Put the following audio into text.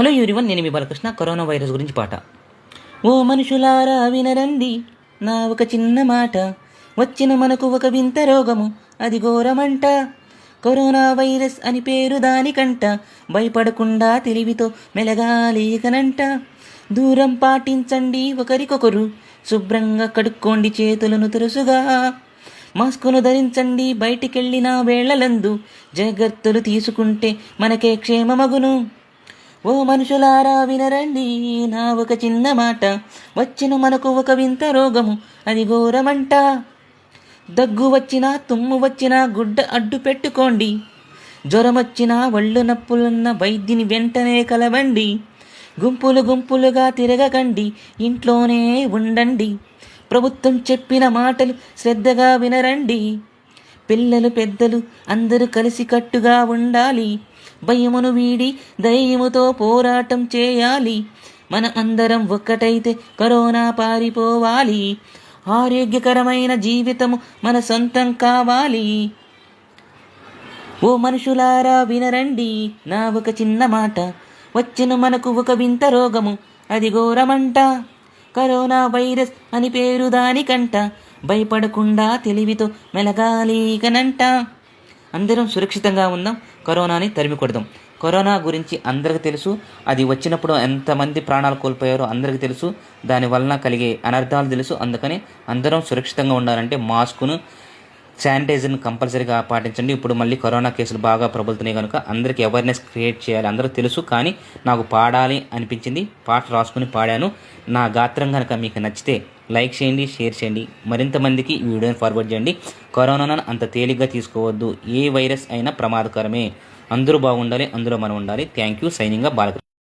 Hello everyone, నేను మీ Balakrishna. Corona virus గురించి పాట. ఓ మనుషులారా వినరండి నా ఒక చిన్న మాట, వచ్చిన మనకు ఒక వింత రోగము, అది ఘోరమంట. కరోనా వైరస్ అని పేరు దానికంట, భయపడకుండా తెలివితో మెలగాలేకనంట. దూరం పాటించండి ఒకరికొకరు, శుభ్రంగా కడుక్కోండి చేతులను తరచుగా. మాస్కును ధరించండి బయటికెళ్ళిన వేళలందు, జాగ్రత్తలు తీసుకుంటే మనకే క్షేమమగును. ఓ మనుషులారా వినరండి నా ఒక చిన్న మాట, వచ్చిన మనకు ఒక వింత రోగము, అది ఘోరమంట. దగ్గు వచ్చినా తుమ్ము వచ్చినా గుడ్డ అడ్డు పెట్టుకోండి, జ్వరం వచ్చినా ఒళ్ళు నొప్పులున్న వైద్యుని వెంటనే కలవండి. గుంపులు గుంపులుగా తిరగకండి, ఇంట్లోనే ఉండండి. ప్రభుత్వం చెప్పిన మాటలు శ్రద్ధగా వినరండి. పిల్లలు పెద్దలు అందరూ కలిసికట్టుగా ఉండాలి. భయమును వీడి ధైర్యముతో పోరాటం చేయాలి. మన అందరం ఒక్కటైతే కరోనా పారిపోవాలి. ఆరోగ్యకరమైన జీవితము మన సొంతం కావాలి. ఓ మనుషులారా వినరండి నా ఒక చిన్న మాట, వచ్చిన మనకు ఒక వింత రోగము, అది ఘోరమంట. కరోనా వైరస్ అని పేరు దానికంట, భయపడకుండా తెలివితో మెలగాలికనంట. అందరం సురక్షితంగా ఉందాం, కరోనాని తరిమి కొడదాం. కరోనా గురించి అందరికీ తెలుసు, అది వచ్చినప్పుడు ఎంతమంది ప్రాణాలు కోల్పోయారో అందరికీ తెలుసు, దానివలన కలిగే అనర్థాలు తెలుసు. అందుకని అందరం సురక్షితంగా ఉండాలంటే మాస్కును, శానిటైజర్ని కంపల్సరీగా పాటించండి. ఇప్పుడు మళ్ళీ కరోనా కేసులు బాగా ప్రబలుతున్నాయి కనుక అందరికీ అవేర్నెస్ క్రియేట్ చేయాలి. అందరూ తెలుసు, కానీ నాకు పాడాలి అనిపించింది, పాట రాసుకుని పాడాను. నా గాత్రం కనుక మీకు నచ్చితే లైక్ చేయండి, షేర్ చేయండి, మరింత మందికి ఈ వీడియోని ఫార్వర్డ్ చేయండి. కరోనాను అంత తేలిగ్గా తీసుకోవద్దు, ఏ వైరస్ అయినా ప్రమాదకరమే. అందరూ బాగుండాలి, అందులో మనం ఉండాలి. Thank you. సైనింగ్గా బాలకృష్ణ.